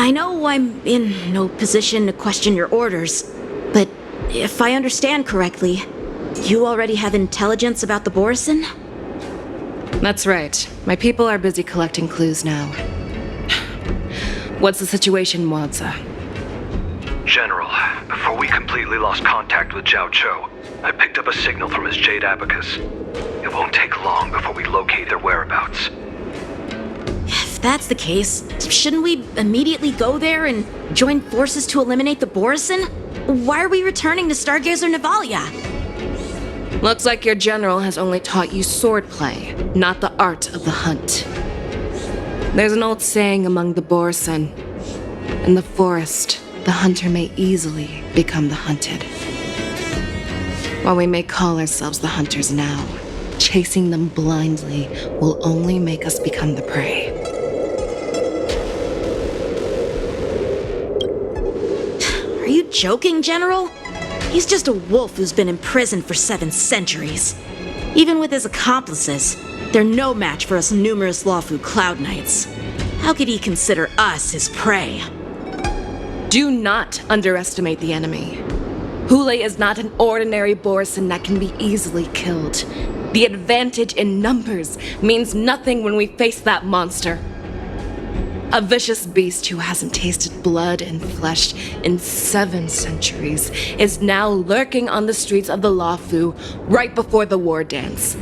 I know I'm in no position to question your orders, but if I understand correctly, you already have intelligence about the Borison? That's right. My people are busy collecting clues now. What's the situation, Wadza? General, before we completely lost contact with Zhao Cho, I picked up a signal from his Jade Abacus. It won't take long before we locate their whereabouts. If that's the case, shouldn't we immediately go there and join forces to eliminate the Borison? Why are we returning to Stargazer Navalia? Looks like your general has only taught you swordplay, not the art of the hunt. There's an old saying among the Borison. In the forest, the hunter may easily become the hunted. While we may call ourselves the hunters now, chasing them blindly will only make us become the prey. Are you joking, General? He's just a wolf who's been imprisoned for 7 centuries. Even with his accomplices, they're no match for us numerous Lawfu Cloud Knights. How could he consider us his prey? Do not underestimate the enemy. Hule is not an ordinary Borison that can be easily killed. The advantage in numbers means nothing when we face that monster. A vicious beast who hasn't tasted blood and flesh in 7 centuries is now lurking on the streets of the Lawfu right before the war dance.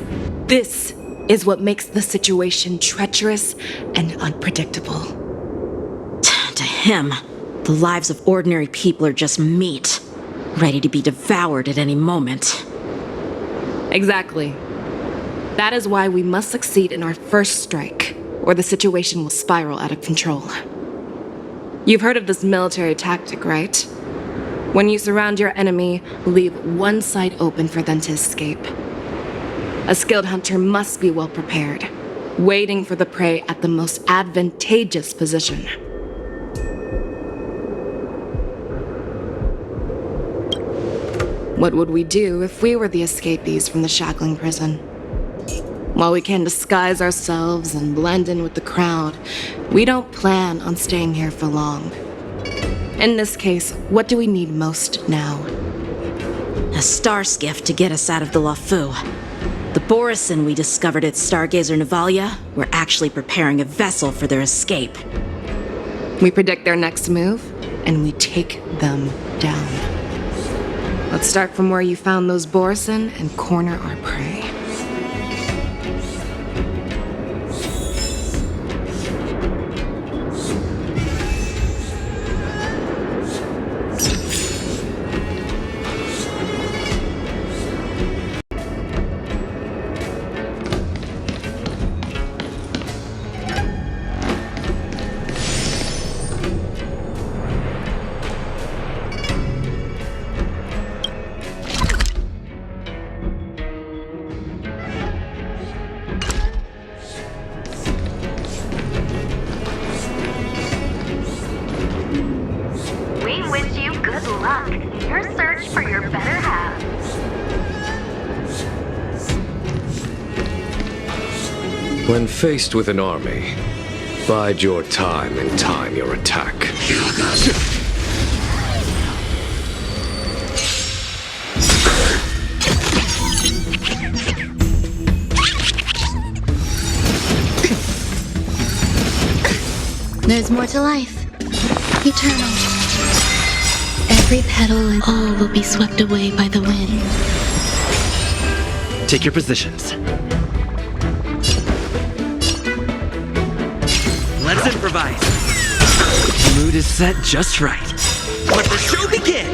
This is what makes the situation treacherous and unpredictable. To him, the lives of ordinary people are just meat, ready to be devoured at any moment. Exactly. That is why we must succeed in our first strike, or the situation will spiral out of control. You've heard of this military tactic, right? When you surround your enemy, leave one side open for them to escape. A skilled hunter must be well prepared, waiting for the prey at the most advantageous position. What would we do if we were the escapees from the shackling prison? While we can disguise ourselves and blend in with the crowd, we don't plan on staying here for long. In this case, what do we need most now? A star skiff to get us out of the Lawfu. The Borison we discovered at Stargazer Navalia were actually preparing a vessel for their escape. We predict their next move, and we take them down. Let's start from where you found those Borison and corner our prey. When faced with an army, bide your time and time your attack. There's more to life. Eternal. Every petal and all will be swept away by the wind. Take your positions. Let's improvise. The mood is set just right. Let the show begin!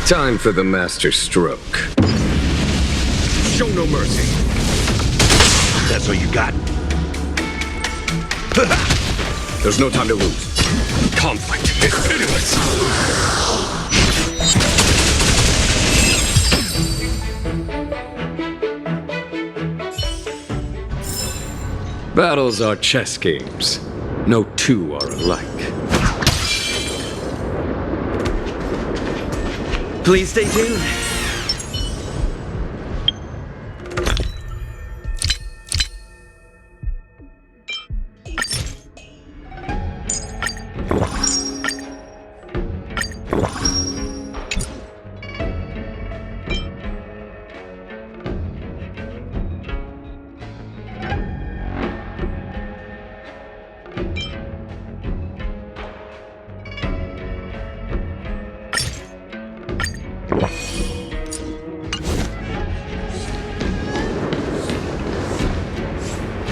Time for the master stroke. Show no mercy. That's all you got? There's no time to lose. Conflict is pitiless. Battles are chess games. No two are alike. Please stay tuned.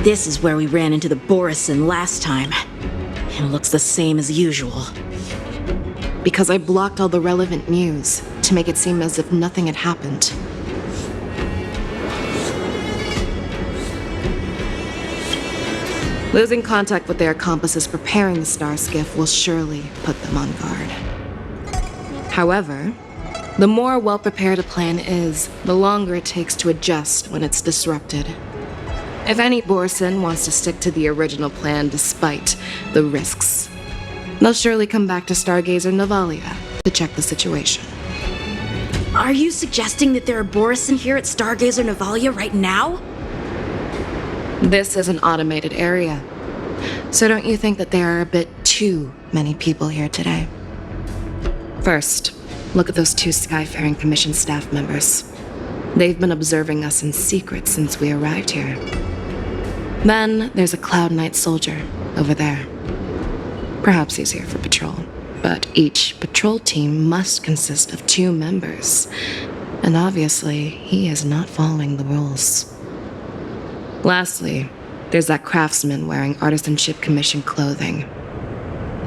This is where we ran into the Borison last time. It looks the same as usual. Because I blocked all the relevant news to make it seem as if nothing had happened. Losing contact with their accomplices preparing the star skiff will surely put them on guard. However, the more well-prepared a plan is, the longer it takes to adjust when it's disrupted. If any Borison wants to stick to the original plan despite the risks, they'll surely come back to Stargazer Navalia to check the situation. Are you suggesting that there are Borison here at Stargazer Navalia right now? This is an automated area, so don't you think that there are a bit too many people here today? First, look at those 2 Skyfaring Commission staff members. They've been observing us in secret since we arrived here. Then there's a Cloud Knight soldier over there. Perhaps he's here for patrol, but each patrol team must consist of 2 members, and obviously he is not following the rules. Lastly, there's that craftsman wearing Artisanship Commission clothing.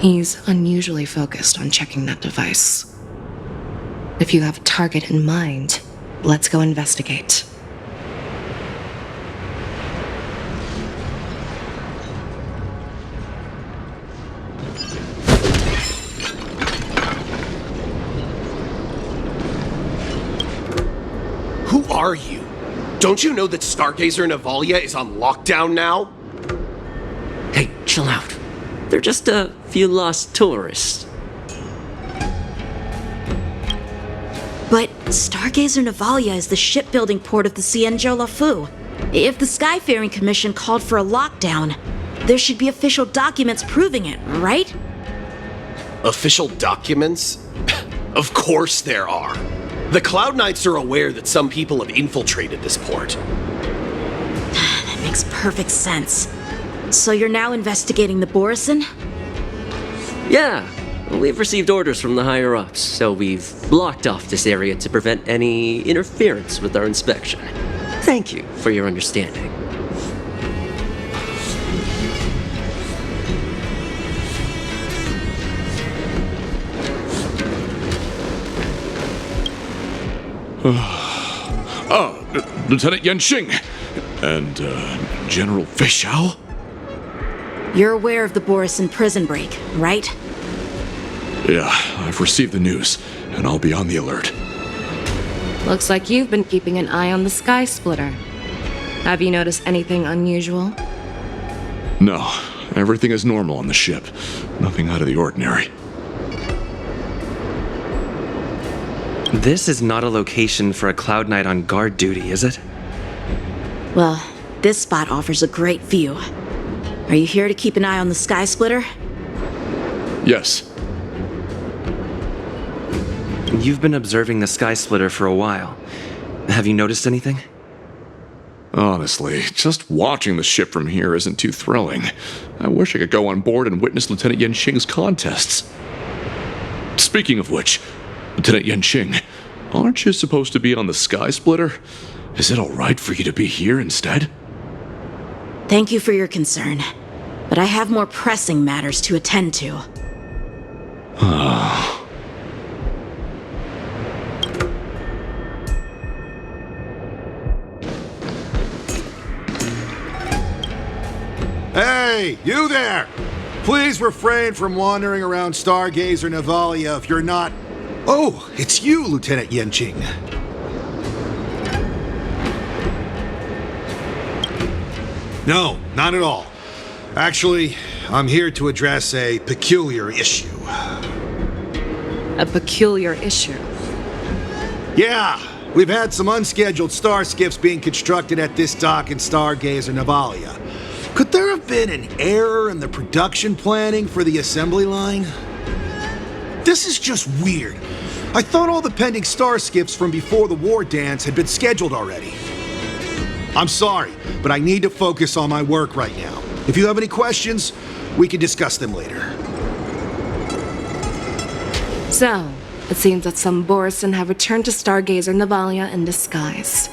He's unusually focused on checking that device. If you have a target in mind, let's go investigate. Who are you? Don't you know that Stargazer Navalia is on lockdown now? Hey, chill out. They're just a few lost tourists. But Stargazer Navalia is the shipbuilding port of the Cienjo Lafu. If the Skyfaring Commission called for a lockdown, there should be official documents proving it, right? Official documents? Of course there are. The Cloud Knights are aware that some people have infiltrated this port. That makes perfect sense. So you're now investigating the Borison? Yeah, we've received orders from the higher-ups, so we've blocked off this area to prevent any interference with our inspection. Thank you for your understanding. Lieutenant Yenxing and General Fischau? You're aware of the Borison prison break, right? Yeah, I've received the news, and I'll be on the alert. Looks like you've been keeping an eye on the Sky Splitter. Have you noticed anything unusual? No, everything is normal on the ship. Nothing out of the ordinary. This is not a location for a Cloud Knight on guard duty, is it? Well, this spot offers a great view. Are you here to keep an eye on the Sky Splitter? Yes. You've been observing the Sky Splitter for a while. Have you noticed anything? Honestly, just watching the ship from here isn't too thrilling. I wish I could go on board and witness Lieutenant Yenxing's contests. Speaking of which, Lieutenant Yenxing, aren't you supposed to be on the Sky Splitter? Is it alright for you to be here instead? Thank you for your concern, but I have more pressing matters to attend to. Hey, you there! Please refrain from wandering around Stargazer Navalia if you're not... Oh, it's you, Lieutenant Yenxing. No, not at all. Actually, I'm here to address a peculiar issue. A peculiar issue. Yeah, we've had some unscheduled star skiffs being constructed at this dock in Stargazer Navalia. Could there have been an error in the production planning for the assembly line? This is just weird. I thought all the pending star skiffs from before the war dance had been scheduled already. I'm sorry, but I need to focus on my work right now. If you have any questions, we can discuss them later. So, it seems that some Borison have returned to Stargazer Navalia in disguise.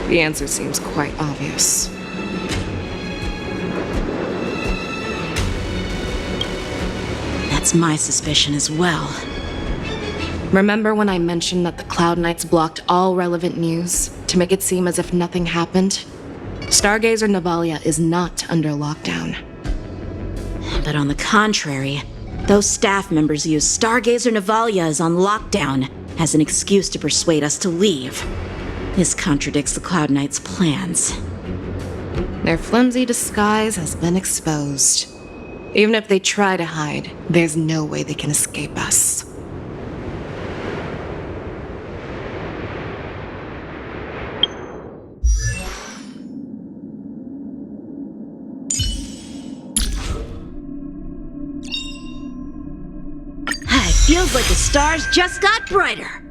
The answer seems quite obvious. That's my suspicion as well. Remember when I mentioned that the Cloud Knights blocked all relevant news to make it seem as if nothing happened? Stargazer Navalia is not under lockdown. But on the contrary, those staff members use Stargazer Navalia is on lockdown as an excuse to persuade us to leave. This contradicts the Cloud Knights' plans. Their flimsy disguise has been exposed. Even if they try to hide, there's no way they can escape us. It feels like the stars just got brighter.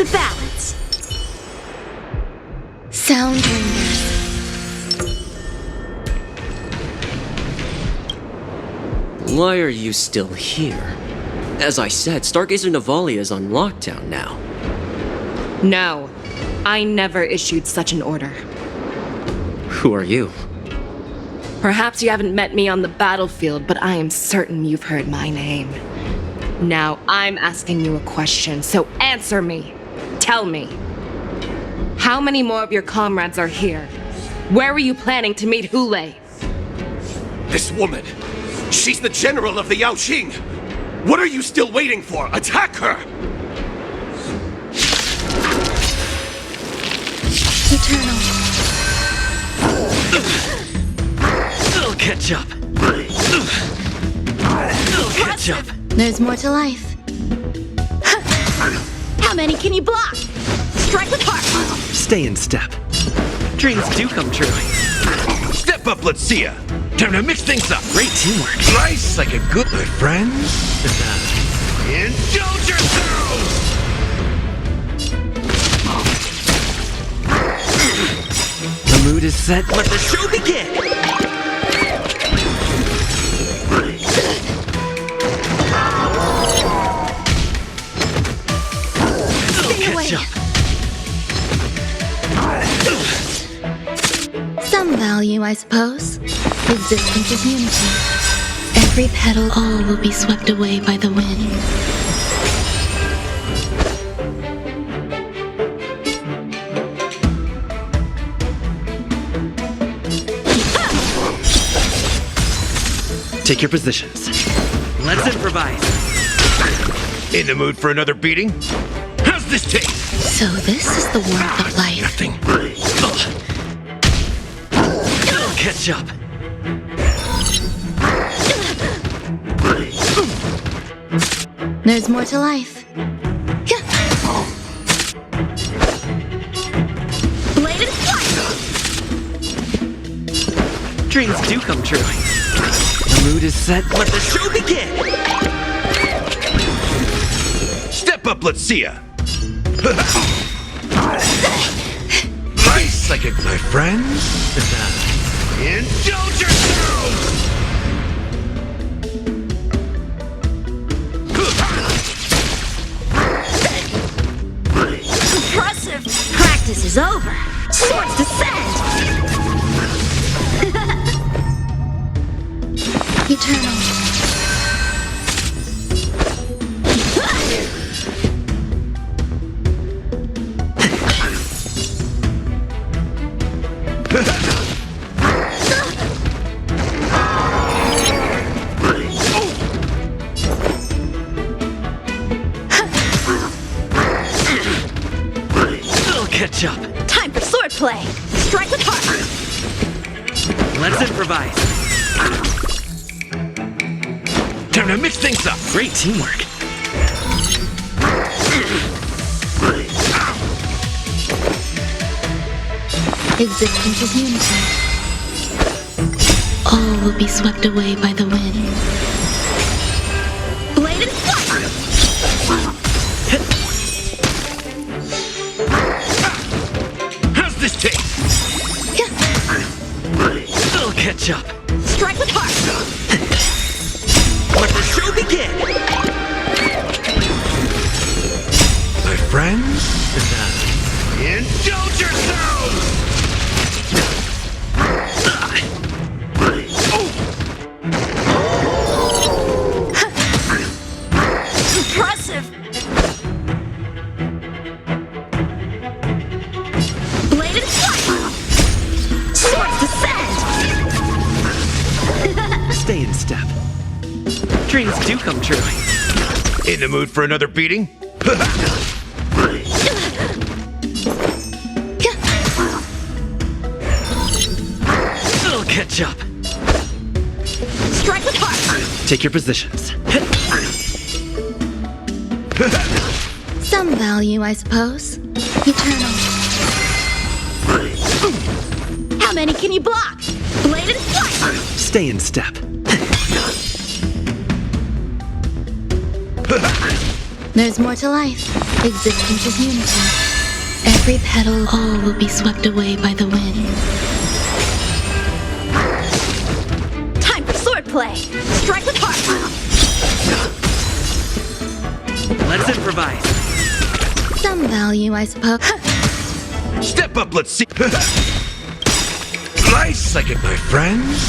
the balance. Sound lingers. Why are you still here? As I said, Stargazer Navalia is on lockdown now. No, I never issued such an order. Who are you? Perhaps you haven't met me on the battlefield, but I am certain you've heard my name. Now I'm asking you a question, so answer me. Tell me. How many more of your comrades are here? Where were you planning to meet Hule? This woman! She's the general of the Yaoqing! What are you still waiting for? Attack her! Eternal. I'll catch up. I'll catch up. There's more to life. How many can you block? Strike with heart. Stay in step. Dreams do come true. Step up, let's see ya. Time to mix things up. Great teamwork. Nice, like a good friends. Indulge yourselves! The mood is set. Let the show begin. Stay away. Some value, I suppose. Existence is unity. Every petal, all will be swept away by the wind. Take your positions. Let's improvise. In the mood for another beating? How's this taste? So this is the warmth of life. Nothing. I'll catch up. There's more to life. Bladed flight. Dreams do come true. The mood is set. Let the show begin. Step up, let's see ya. Nice, like a my friends. Indulge yourselves! Impressive. Practice is over. Swords descend. Eternal. I'll catch up. Time for swordplay. Strike with heart. Let's improvise. Time to mix things up. Great teamwork. Existence is unity. All will be swept away by the wind. Bladed flight. How's this taste? I'll catch up. Strike with heart. Let the show begin. My friends? Indulge yourselves! Impressive. Bladed flight. Swords descend. Stay in step. Dreams do come true. In the mood for another beating? I'll catch up. Strike with heart. Take your positions. Some value, I suppose. Eternal. How many can you block? Bladed flight. Stay in step. There's more to life. Existence is unity. Every petal, all will be swept away by the wind. Time for swordplay! Strike with heart! Let's improvise. Some value, I suppose. Step up, let's see. Nice, I get my friends.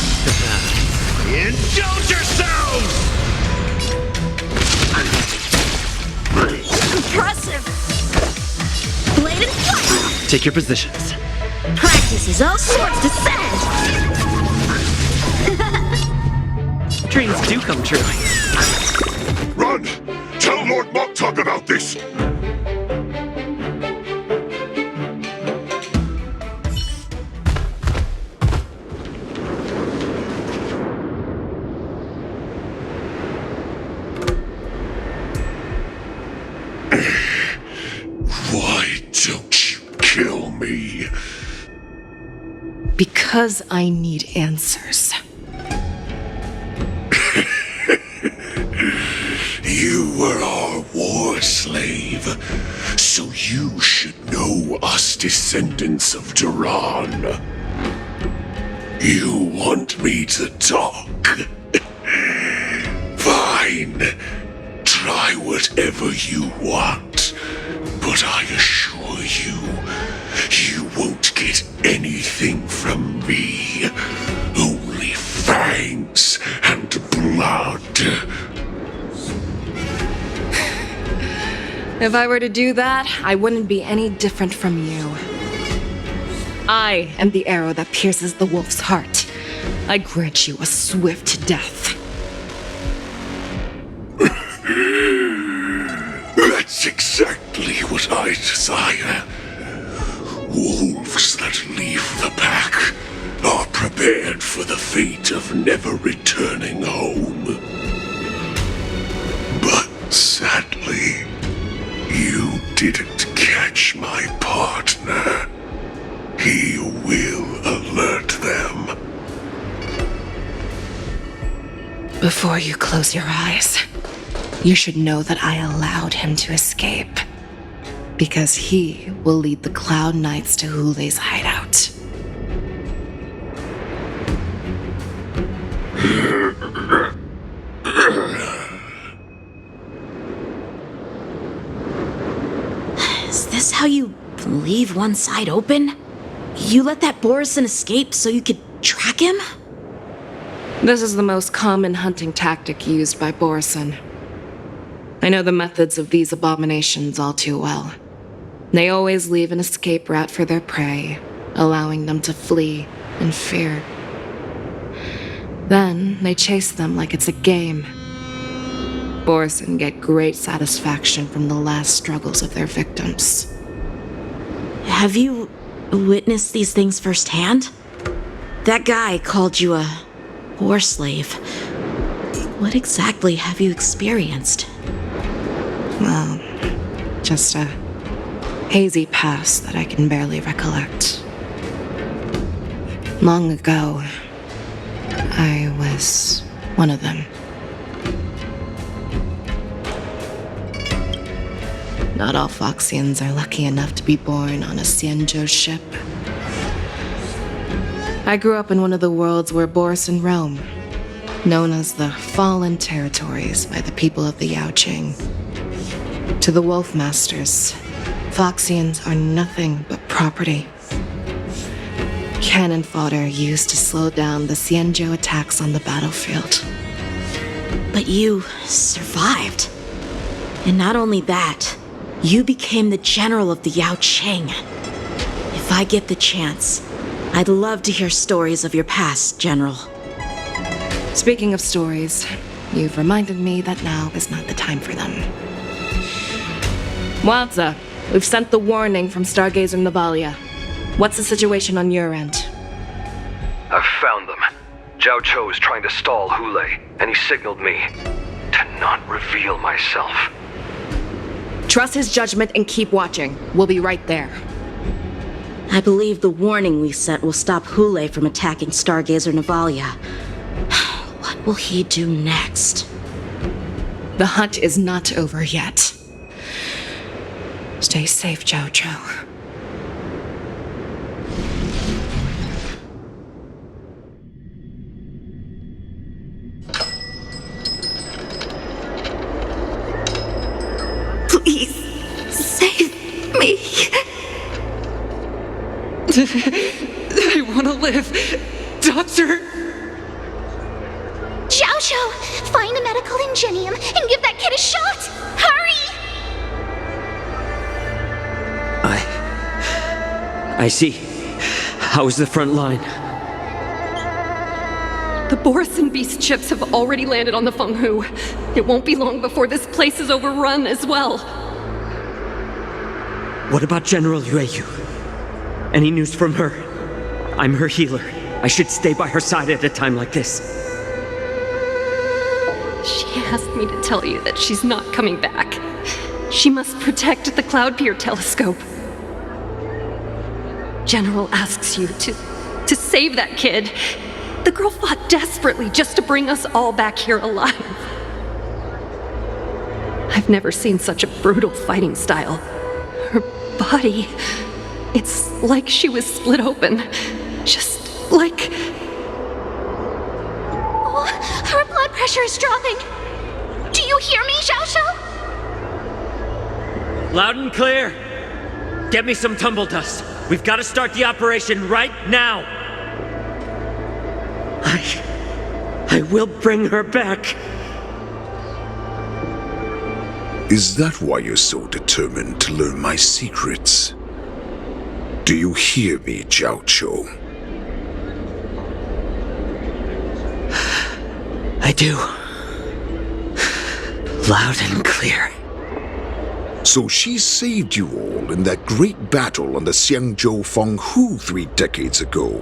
Indulge yourselves! Impressive! Blade and fire! Take your positions. Practice is all swords descend! Dreams do come true. Run! Tell Lord Moktog about this! Why don't you kill me? Because I need answers. You were our war slave, so you should know us descendants of Duran. You want me to talk? Fine. Try whatever you want, but I assure you, you won't get anything from me. Only fangs and blood. If I were to do that, I wouldn't be any different from you. I am the arrow that pierces the wolf's heart. I grant you a swift death. That's exactly what I desire. Wolves that leave the pack are prepared for the fate of never returning home. But sadly, you didn't catch my partner. He will alert them. Before you close your eyes, you should know that I allowed him to escape. Because he will lead the Cloud Knights to Hule's hideout. Is this how you leave one side open? You let that Borison escape so you could track him? This is the most common hunting tactic used by Borison. I know the methods of these abominations all too well. They always leave an escape route for their prey, allowing them to flee in fear. Then they chase them like it's a game. Borison get great satisfaction from the last struggles of their victims. Have you witnessed these things firsthand? That guy called you a war slave. What exactly have you experienced? Well, just a hazy past that I can barely recollect. Long ago, I was one of them. Not all Foxians are lucky enough to be born on a Xianzhou ship. I grew up in one of the worlds where Borison roam, known as the Fallen Territories by the people of the Yaoqing. To the Wolf Masters, Foxians are nothing but property. Cannon fodder used to slow down the Xianzhou attacks on the battlefield. But you survived. And not only that, you became the general of the Yaoqing. If I get the chance, I'd love to hear stories of your past, General. Speaking of stories, you've reminded me that now is not the time for them. Wadza, we've sent the warning from Stargazer Navalia. What's the situation on your end? I've found them. Zhao Cho is trying to stall Hule, and he signaled me to not reveal myself. Trust his judgment and keep watching. We'll be right there. I believe the warning we sent will stop Hule from attacking Stargazer Navalia. What will he do next? The hunt is not over yet. Stay safe, Jojo. Please, save me. I want to live. Doctor! Xiao, find a medical ingenium and give that kid a shot! Hurry! I see. How is the front line? The Borisin beast chips have already landed on the Fenghu. It won't be long before this place is overrun as well. What about General Yueyu? Any news from her? I'm her healer. I should stay by her side at a time like this. She asked me to tell you that she's not coming back. She must protect the Cloudpeer telescope. General asks you to save that kid. The girl fought desperately just to bring us all back here alive. I've never seen such a brutal fighting style. Her body, it's like she was split open. Just like... Oh, her blood pressure is dropping. Do you hear me, Xiao? Loud and clear. Get me some tumble dust. We've got to start the operation right now. I will bring her back. Is that why you're so determined to learn my secrets? Do you hear me, Jiao Cho? I do. Loud and clear. So she saved you all in that great battle on the Xiangzhou Fenghu 3 decades ago.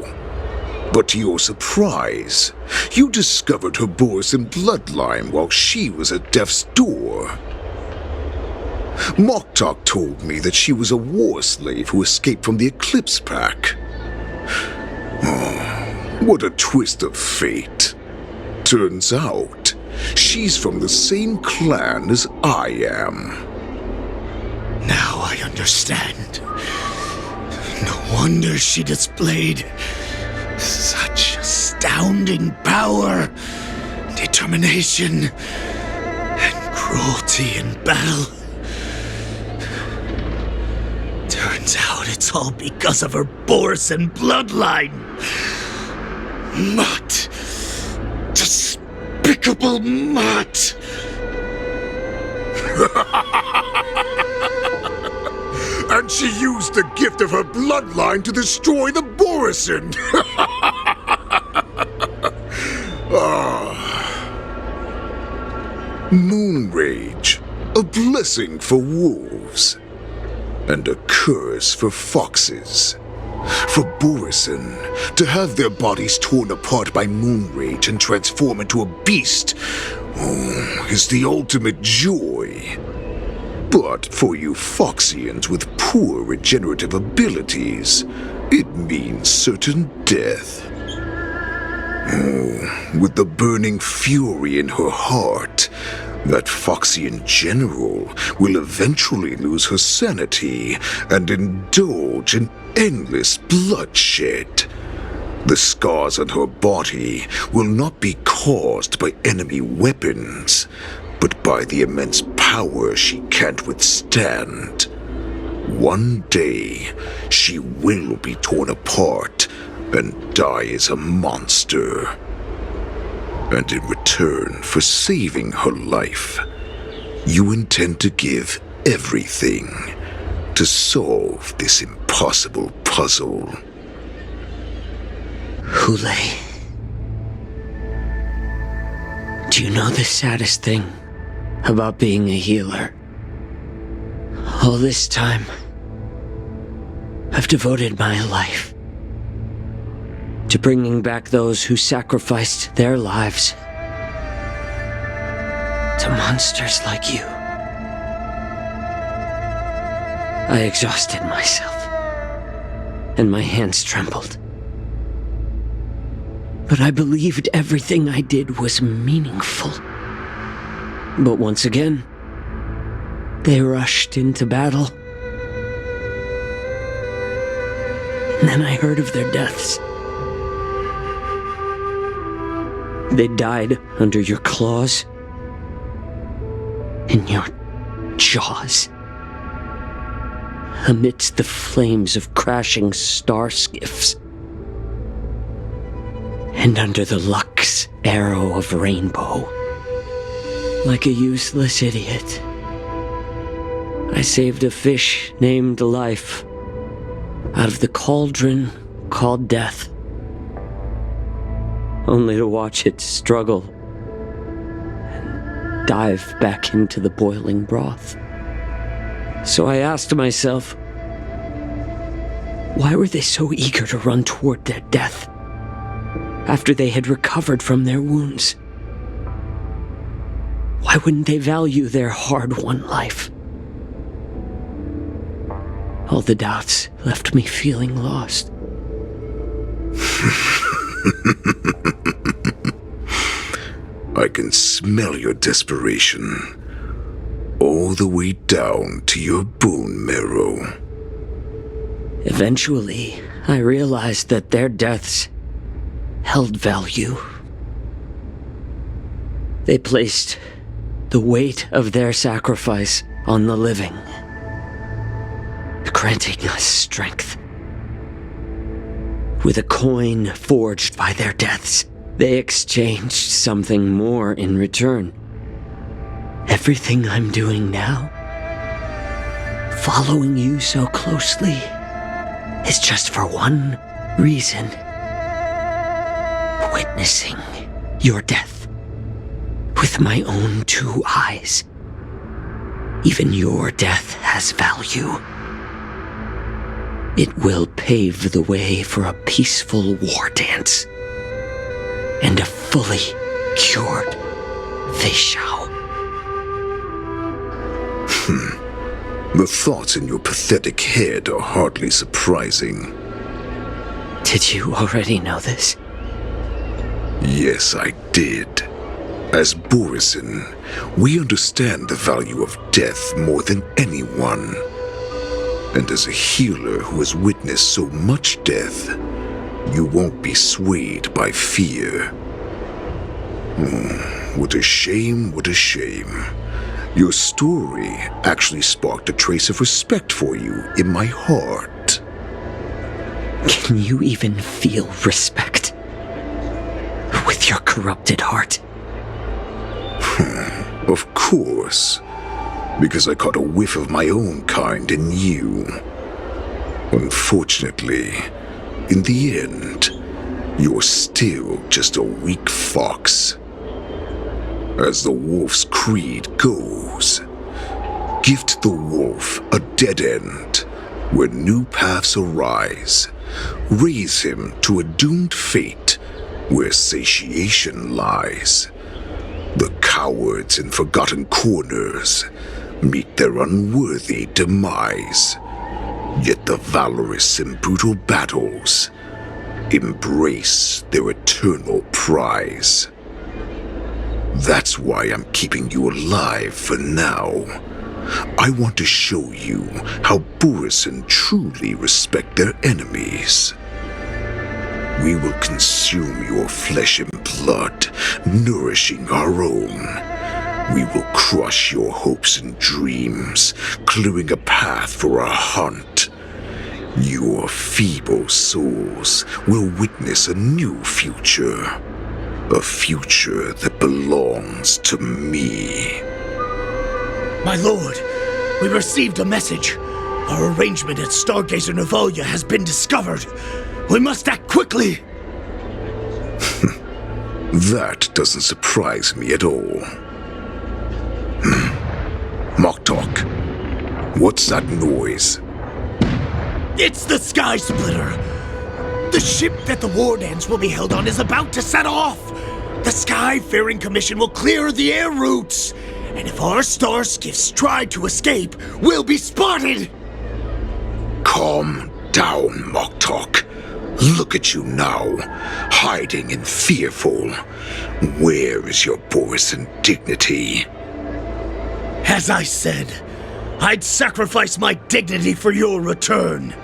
But to your surprise, you discovered her Borisin bloodline while she was at death's door. Moktok told me that she was a war slave who escaped from the Eclipse Pack. Oh, what a twist of fate. Turns out, she's from the same clan as I am. Now I understand. No wonder she displayed such astounding power, determination, and cruelty in battle. Turns out it's all because of her Borisin bloodline. Mutt. Despicable mutt. And she used the gift of her bloodline to destroy the Borisin. Moon Rage, a blessing for wolves, and a curse for foxes. For Borisin, to have their bodies torn apart by Moon Rage and transform into a beast, is the ultimate joy. But for you Foxians with poor regenerative abilities, it means certain death. With the burning fury in her heart, that Foxian general will eventually lose her sanity and indulge in endless bloodshed. The scars on her body will not be caused by enemy weapons, but by the immense power she can't withstand. One day, she will be torn apart and die as a monster. And in return for saving her life, you intend to give everything to solve this impossible puzzle. Hule, do you know the saddest thing about being a healer? All this time, I've devoted my life to bringing back those who sacrificed their lives to monsters like you. I exhausted myself, and my hands trembled. But I believed everything I did was meaningful. But once again, they rushed into battle And then I heard of their deaths. They died under your claws, in your jaws, amidst the flames of crashing star skiffs, and under the luck's arrow of rainbow. Like a useless idiot, I saved a fish named Life out of the cauldron called Death, only to watch it struggle and dive back into the boiling broth. So I asked myself, why were they so eager to run toward their death after they had recovered from their wounds? Why wouldn't they value their hard-won life? All the doubts left me feeling lost. I can smell your desperation, all the way down to your bone marrow. Eventually, I realized that their deaths held value. They placed the weight of their sacrifice on the living, granting us strength. With a coin forged by their deaths, they exchanged something more in return. Everything I'm doing now, following you so closely, is just for one reason: witnessing your death with my own 2 eyes. Even your death has value. It will pave the way for a peaceful war dance and a fully cured Feishao. The thoughts in your pathetic head are hardly surprising. Did you already know this? Yes, I did. As Borisin, we understand the value of death more than anyone. And as a healer who has witnessed so much death, you won't be swayed by fear. What a shame, what a shame. Your story actually sparked a trace of respect for you in my heart. Can you even feel respect with your corrupted heart? Of course, because I caught a whiff of my own kind in you. Unfortunately, in the end, you're still just a weak fox. As the wolf's creed goes, gift the wolf a dead end where new paths arise. Raise him to a doomed fate where satiation lies. The cowards in forgotten corners meet their unworthy demise. Yet the valorous in brutal battles embrace their eternal prize. That's why I'm keeping you alive for now. I want to show you how Borisin truly respect their enemies. We will consume your flesh and blood, nourishing our own. We will crush your hopes and dreams, clearing a path for our hunt. Your feeble souls will witness a new future. A future that belongs to me. My lord, we received a message. Our arrangement at Stargazer Navalia has been discovered. We must act quickly. That doesn't surprise me at all. Moktok, what's that noise? It's the Sky Splitter. The ship that the war dance will be held on is about to set off. The Sky-faring Commission will clear the air routes. And if our star skiffs try to escape, we'll be spotted. Calm down, Moktok. Look at you now, hiding and fearful. Where is your Borisin dignity? As I said, I'd sacrifice my dignity for your return.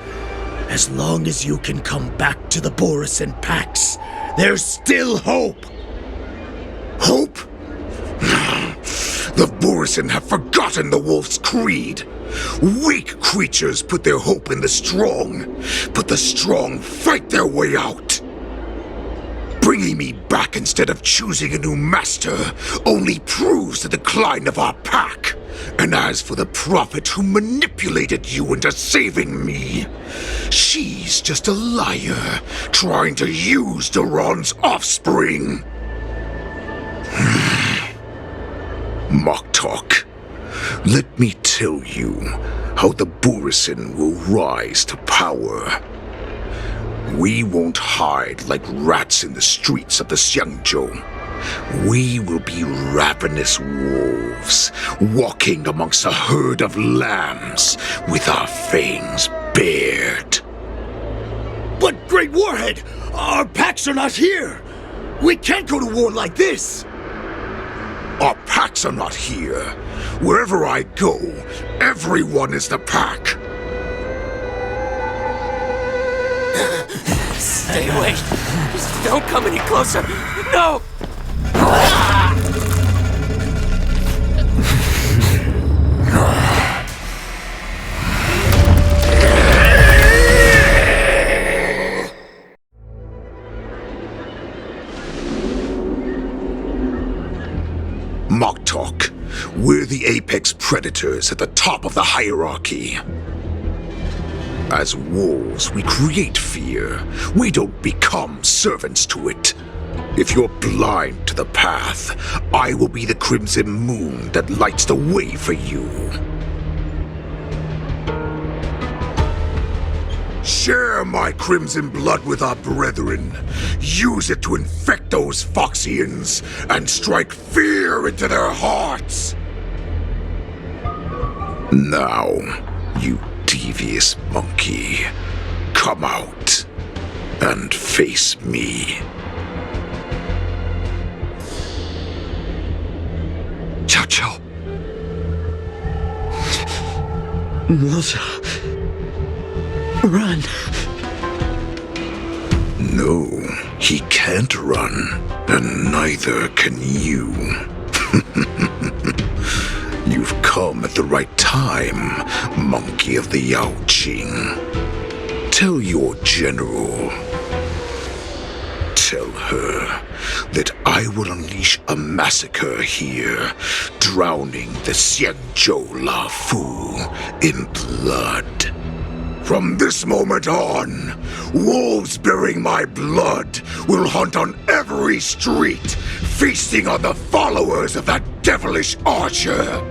As long as you can come back to the Boris and Pax, there's still hope. Hope? The Borisin have forgotten the wolf's creed. Weak creatures put their hope in the strong, but the strong fight their way out. Bringing me back instead of choosing a new master only proves the decline of our pack. And as for the prophet who manipulated you into saving me, she's just a liar trying to use Duran's offspring. Mock talk. Let me tell you how the Borisin will rise to power. We won't hide like rats in the streets of the Xiangzhou. We will be ravenous wolves, walking amongst a herd of lambs with our fangs bared. But, Great Warhead, our packs are not here. We can't go to war like this. Our packs are not here. Wherever I go, everyone is the pack. Stay away. Just don't come any closer. No! Mock talk. We're the apex predators at the top of the hierarchy. As wolves, we create fear. We don't become servants to it. If you're blind to the path, I will be the crimson moon that lights the way for you. Share my crimson blood with our brethren. Use it to infect those Foxians and strike fear into their hearts. Now, you devious monkey, come out and face me. Chow Chow. Melissa. Run. No, he can't run, and neither can you. You've come at the right time, monkey of the Yaoqing. Tell your general. Tell her that I will unleash a massacre here, drowning the Xiangzhou La Fu in blood. From this moment on, wolves bearing my blood will hunt on every street, feasting on the followers of that devilish archer.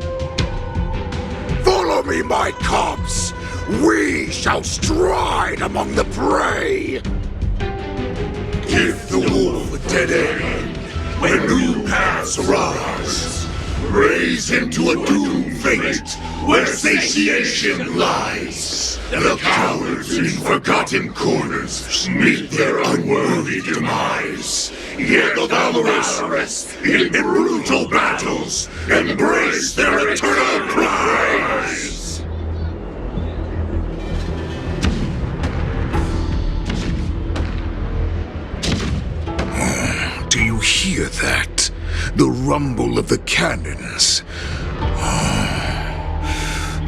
Follow me, my cubs. We shall stride among the prey. Give the wolf a dead end when new paths arise. Raise him to a doomed fate where satiation lies. The cowards in forgotten corners meet their unworthy demise. Yet the valorous in brutal battles embrace their eternal prize. Do you hear that? The rumble of the cannons.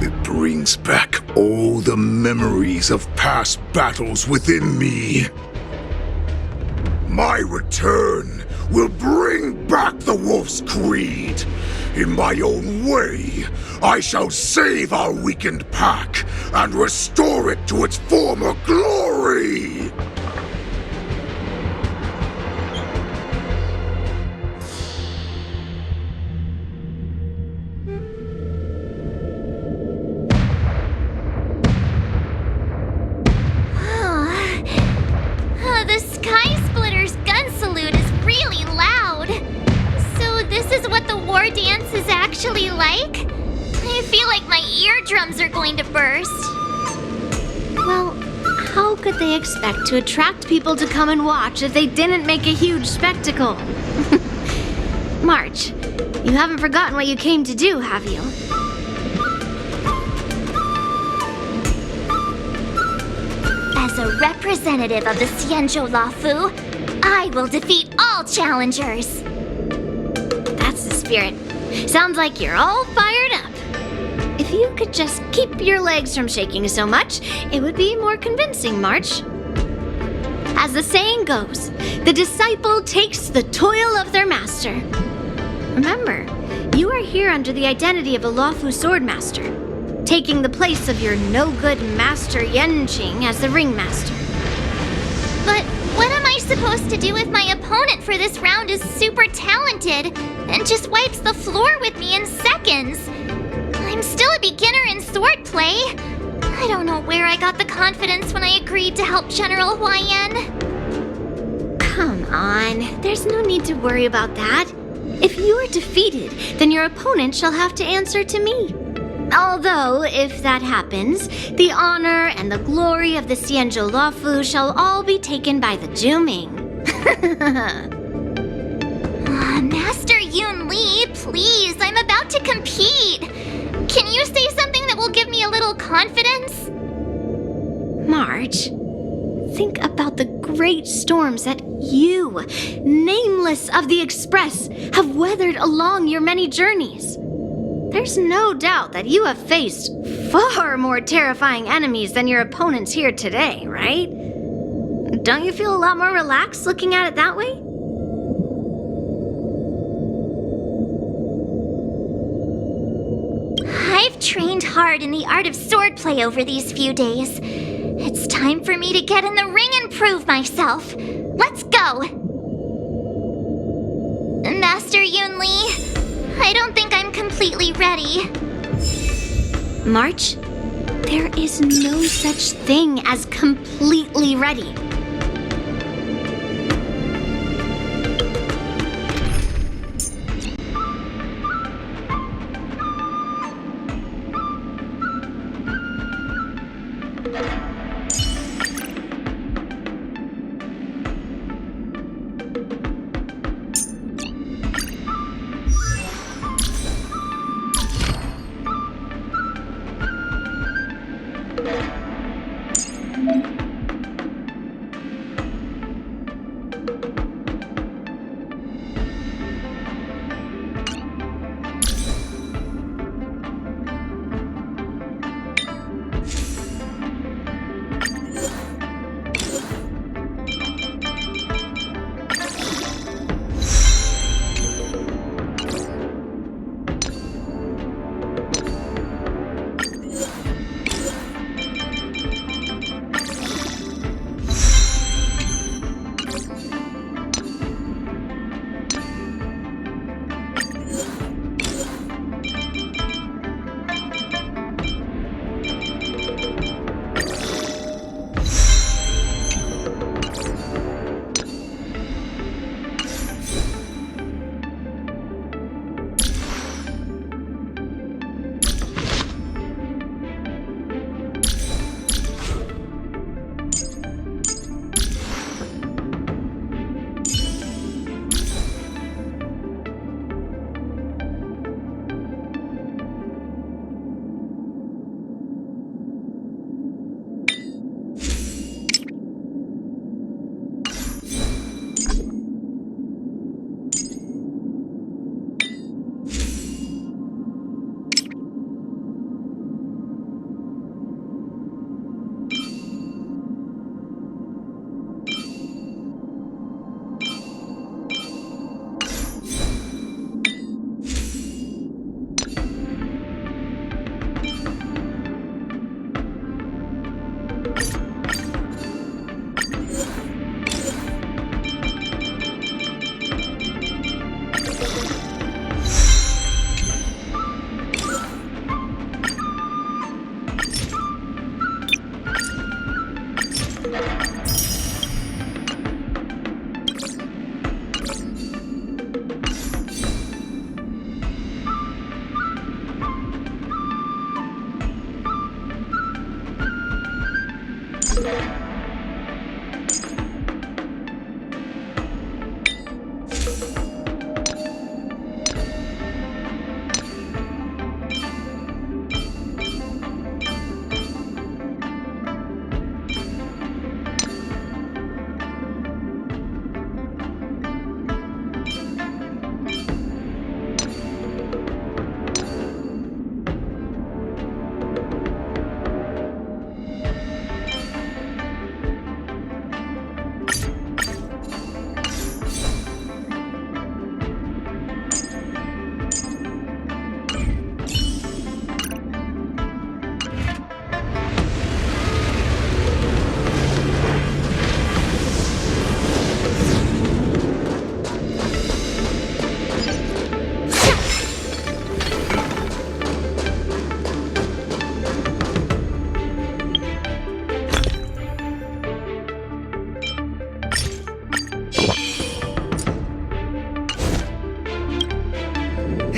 It brings back all the memories of past battles within me. My return will bring back the wolf's creed. In my own way, I shall save our weakened pack and restore it to its former glory. The Sky Splitter's gun salute is really loud. So this is what the war dance is actually like? I feel like my eardrums are going to burst. Well, how could they expect to attract people to come and watch if they didn't make a huge spectacle? March, you haven't forgotten what you came to do, have you? As a representative of the Xianzhou Lafu, I will defeat all challengers. That's the spirit. Sounds like you're all fired up. If you could just keep your legs from shaking so much, it would be more convincing, March. As the saying goes, the disciple takes the toil of their master. Remember, you are here under the identity of a Lafu swordmaster, taking the place of your no-good master Yenqing as the ringmaster. But what am I supposed to do if my opponent for this round is super talented and just wipes the floor with me in seconds? I'm still a beginner in swordplay. I don't know where I got the confidence when I agreed to help General Huaiyan. Come on, there's no need to worry about that. If you are defeated, then your opponent shall have to answer to me. Although, if that happens, the honor and the glory of the Xianzhou Lafu shall all be taken by the Juming. Master Yun Li, please, I'm about to compete. Can you say something that will give me a little confidence? March, think about the great storms that you, nameless of the Express, have weathered along your many journeys. There's no doubt that you have faced far more terrifying enemies than your opponents here today, right? Don't you feel a lot more relaxed looking at it that way? I've trained hard in the art of swordplay over these few days. It's time for me to get in the ring and prove myself. Let's go! Master Yun Li, I don't think I'm completely ready. March, there is no such thing as completely ready.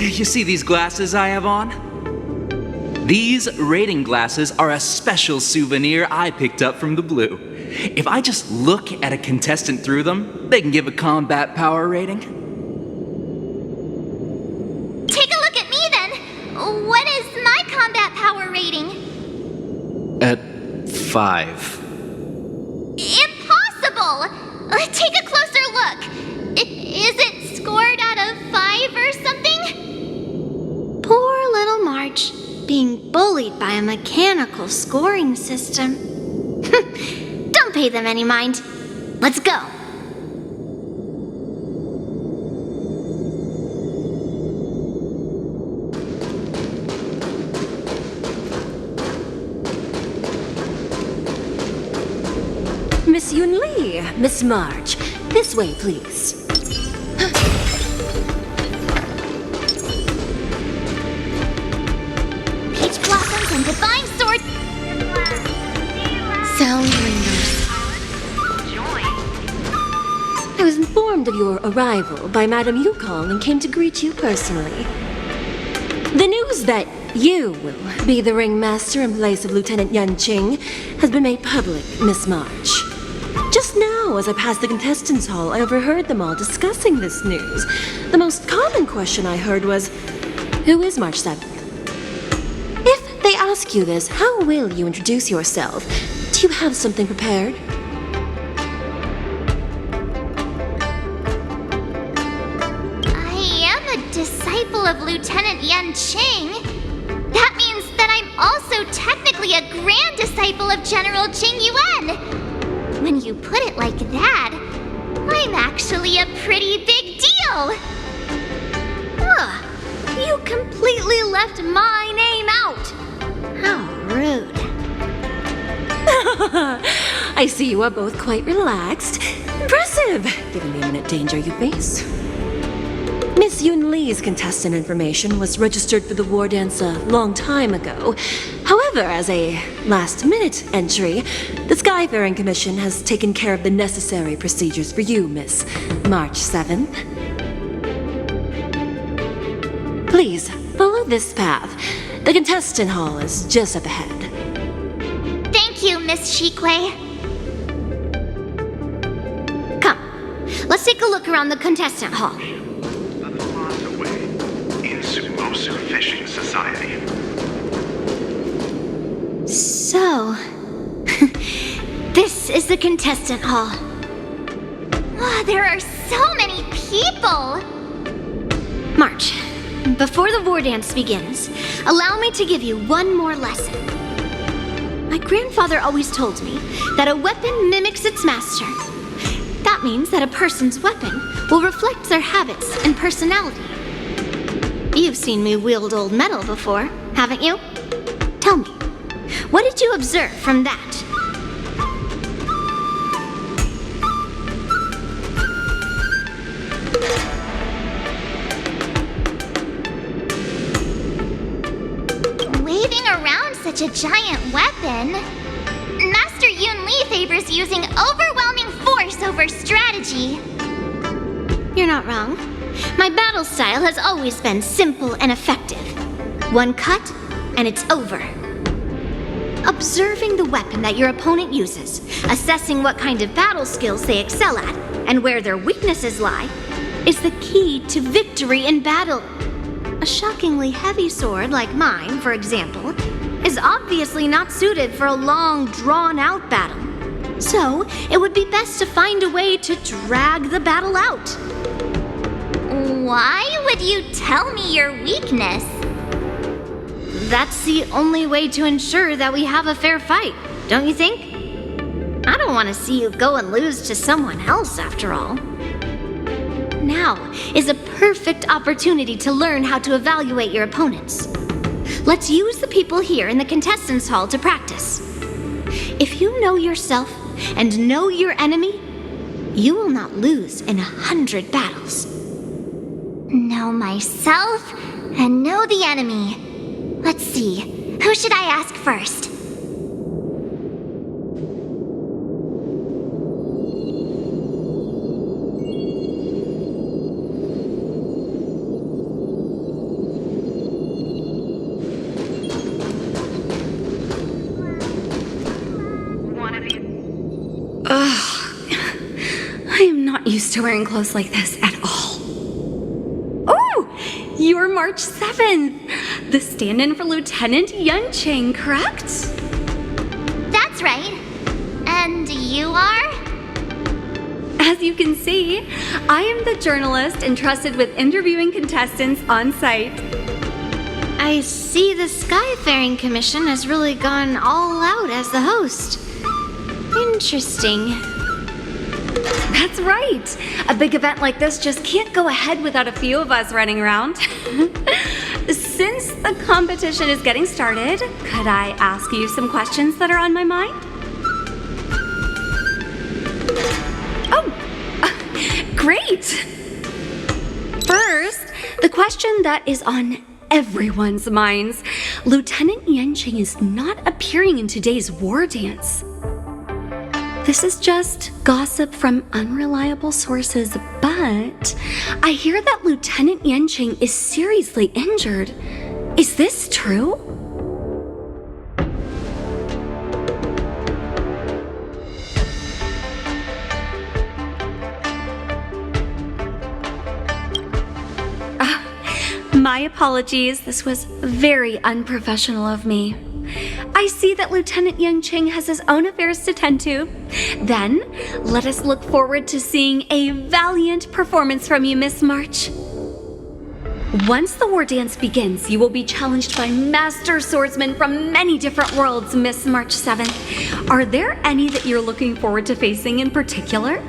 You see these glasses I have on? These rating glasses are a special souvenir I picked up from the Blue. If I just look at a contestant through them, they can give a combat power rating. Take a look at me then. What is my combat power rating? At 5. Impossible! Take a closer look. Is it scored out of 5 or something? Poor little March, being bullied by a mechanical scoring system. Don't pay them any mind. Let's go. Miss Yun Li, Miss March, this way, please. Peach blossoms and divine sword. Sound lingers. I was informed of your arrival by Madame Yukong and came to greet you personally. The news that you will be the ringmaster in place of Lieutenant Yan Qing has been made public, Miss March. Just now, as I passed the contestants' hall, I overheard them all discussing this news. The most common question I heard was, who is March 7th? If they ask you this, how will you introduce yourself? Do you have something prepared? I am a disciple of Lieutenant Yan Qing. That means that I'm also technically a grand disciple of General Qing Yuan. When you put it like that, I'm actually a pretty big deal. You completely left my name out. How rude. I see you are both quite relaxed. Impressive, given the imminent danger you face. Miss Yun Li's contestant information was registered for the war dance a long time ago. However, as a last-minute entry, the Skyfaring Commission has taken care of the necessary procedures for you, Miss March 7th. Please, follow this path. The contestant hall is just up ahead. Thank you, Miss Shikwe. Come, let's take a look around the contestant hall. In Sumosu Fishing Society. So, this is the contestant hall. There are so many people. March, before the war dance begins, allow me to give you one more lesson. My grandfather always told me that a weapon mimics its master. That means that a person's weapon will reflect their habits and personality. You've seen me wield old metal before, haven't you? Tell me, what did you observe from that? Waving around such a giant weapon, Master Yun Li favors using overwhelming force over strategy. You're not wrong. My battle style has always been simple and effective. One cut, and it's over. Observing the weapon that your opponent uses, assessing what kind of battle skills they excel at, and where their weaknesses lie, is the key to victory in battle. A shockingly heavy sword like mine, for example, is obviously not suited for a long, drawn-out battle. So, it would be best to find a way to drag the battle out. Why would you tell me your weakness? That's the only way to ensure that we have a fair fight, don't you think? I don't want to see you go and lose to someone else, after all. Now is a perfect opportunity to learn how to evaluate your opponents. Let's use the people here in the contestants' hall to practice. If you know yourself and know your enemy, you will not lose in 100 battles. Know myself and know the enemy. Let's see, who should I ask first? used to wearing clothes like this at all. Oh, you're March 7th, the stand-in for Lieutenant Yunqing, correct? That's right. And you are? As you can see, I am the journalist entrusted with interviewing contestants on site. I see the Skyfaring Commission has really gone all out as the host. Interesting. That's right. A big event like this just can't go ahead without a few of us running around. Since the competition is getting started, could I ask you some questions that are on my mind? Oh, great! First, the question that is on everyone's minds. Lieutenant Yunqing is not appearing in today's war dance. This is just gossip from unreliable sources, but I hear that Lieutenant Yunqing is seriously injured. Is this true? My apologies, this was very unprofessional of me. I see that Lieutenant Yunqing has his own affairs to tend to. Then, let us look forward to seeing a valiant performance from you, Miss March. Once the war dance begins, you will be challenged by master swordsmen from many different worlds, Miss March 7th. Are there any that you're looking forward to facing in particular?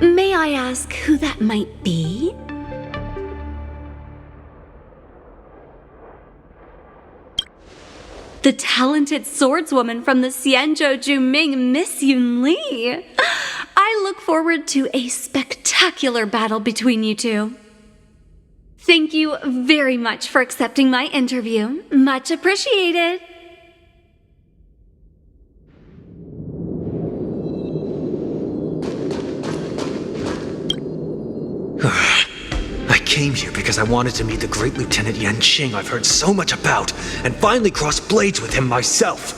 May I ask who that might be? The talented swordswoman from the Xianzhou Juming, Miss Yun Li. I look forward to a spectacular battle between you two. Thank you very much for accepting my interview. Much appreciated. I came here because I wanted to meet the great Lieutenant Yunqing I've heard so much about, and finally cross blades with him myself.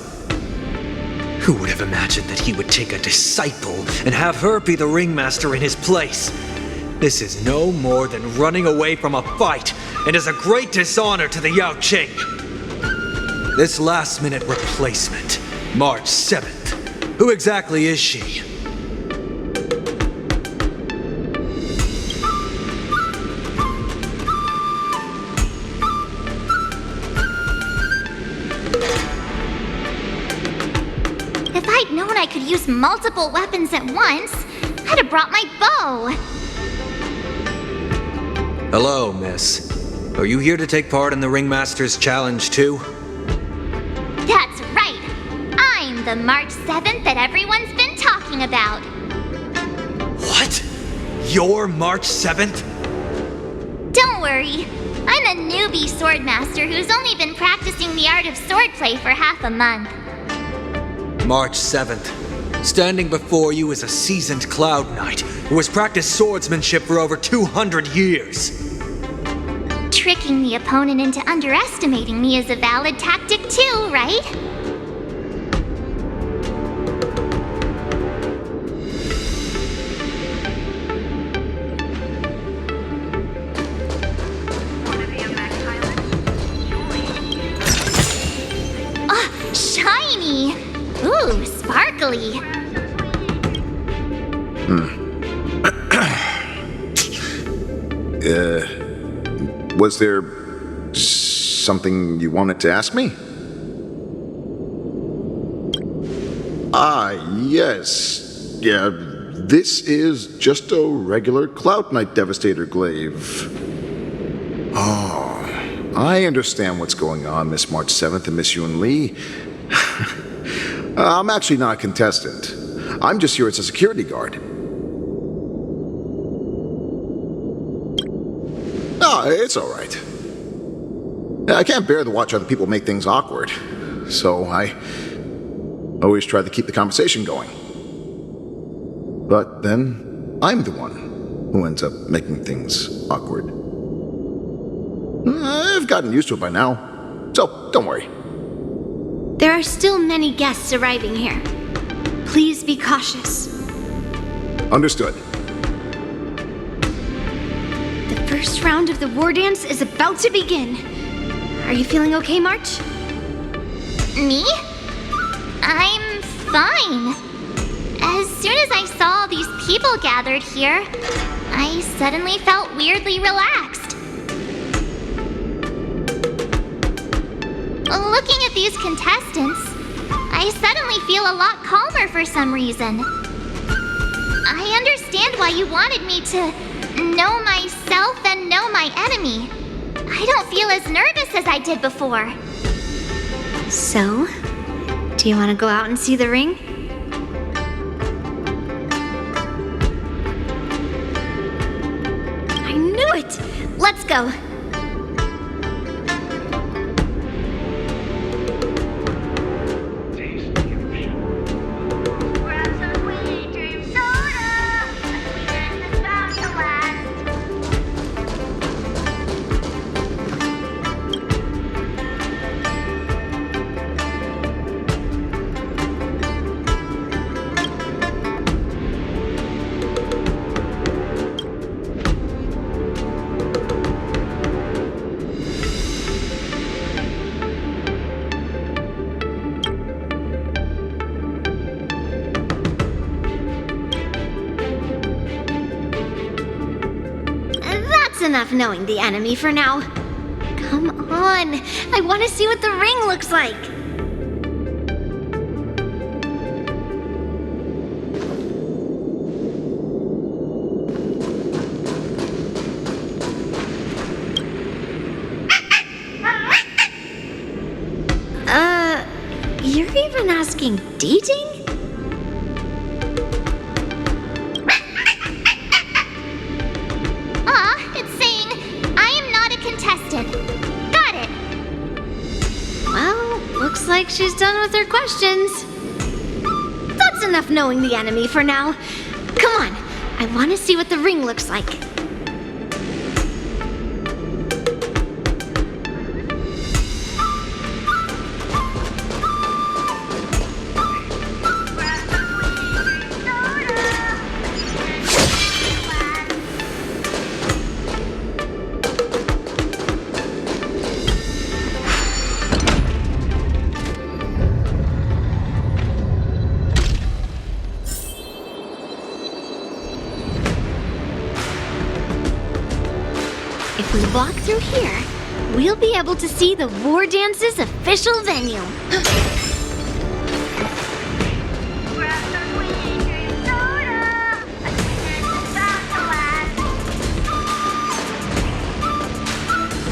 Who would have imagined that he would take a disciple and have her be the ringmaster in his place? This is no more than running away from a fight, and is a great dishonor to the Yaoqing. This last-minute replacement, March 7th. Who exactly is she? If I'd known I could use multiple weapons at once, I'd have brought my bow. Hello, miss. Are you here to take part in the Ringmaster's Challenge too? That's right. I'm the March 7th that everyone's been talking about. What? You're March 7th? Don't worry. I'm a newbie swordmaster who's only been practicing the art of swordplay for half a month. March 7th. Standing before you is a seasoned Cloud Knight who has practiced swordsmanship for over 200 years. Tricking the opponent into underestimating me is a valid tactic too, right? Ah, shiny! Ooh, sparkly. Was there something you wanted to ask me? Yes. Yeah, this is just a regular Cloud Knight Devastator glaive. Oh, I understand what's going on, Miss March 7th and Miss Yun Li. I'm actually not a contestant. I'm just here as a security guard. It's all right. I can't bear to watch other people make things awkward, so I always try to keep the conversation going. But then, I'm the one who ends up making things awkward. I've gotten used to it by now, so don't worry. are still many guests arriving here. Please be cautious. Understood. The first round of the war dance is about to begin. Are you feeling okay, March? Me? I'm fine. As soon as I saw all these people gathered here, I suddenly felt weirdly relaxed. Looking at these contestants, I suddenly feel a lot calmer for some reason. I understand why you wanted me to know myself and know my enemy. I don't feel as nervous as I did before. So, do you want to go out and see the ring? I knew it! Let's go! Enough knowing the enemy for now. Come on, I want to see what the ring looks like. You're even asking dating? Looks like she's done with her questions. That's enough knowing the enemy for now. Come on, I want to see what the ring looks like. If we walk through here, we'll be able to see the War Dance's official venue.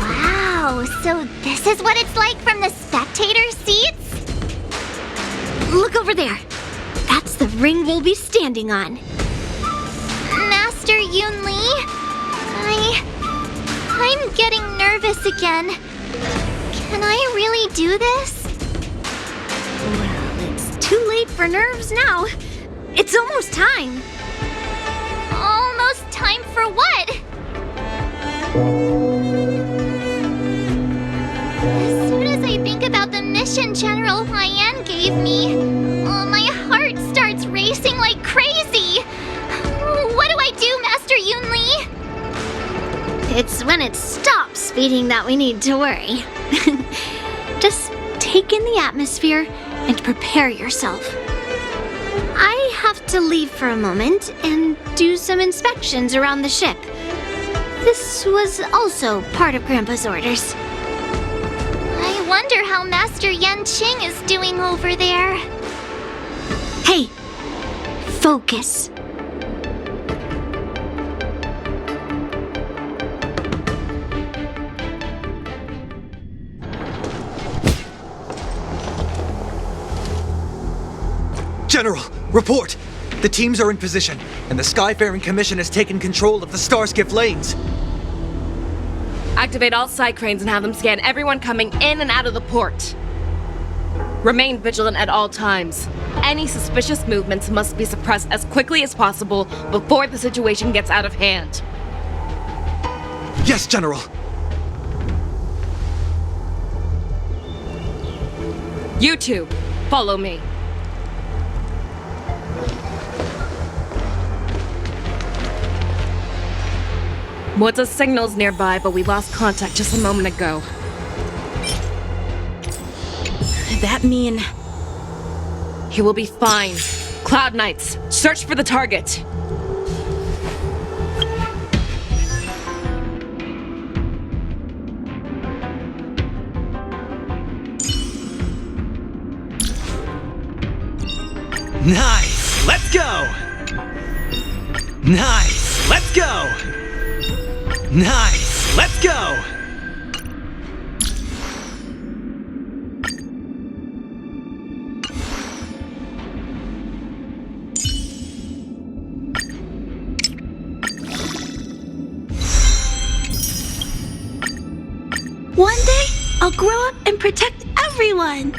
Wow, so this is what it's like from the spectator seats? Look over there. That's the ring we'll be standing on. Master Yoon Lee? I'm getting nervous again. Can I really do this? Well, it's too late for nerves now. It's almost time. Almost time for what? As soon as I think about the mission General Hyen gave me, my heart starts racing like crazy. What do I do, Master Yoon Lee? It's when it stops beating that we need to worry. Just take in the atmosphere and prepare yourself. I have to leave for a moment and do some inspections around the ship. This was also part of Grandpa's orders. I wonder how Master Yanqing is doing over there. Hey, focus. General, report! The teams are in position, and the Skyfaring Commission has taken control of the Starskiff lanes. Activate all side cranes and have them scan everyone coming in and out of the port. Remain vigilant at all times. Any suspicious movements must be suppressed as quickly as possible before the situation gets out of hand. Yes, General! You two, follow me. What's signal's nearby, but we lost contact just a moment ago. That mean... He will be fine. Cloud Knights, search for the target. Nice! Let's go! Nice! Let's go! Nice! Let's go! One day, I'll grow up and protect everyone.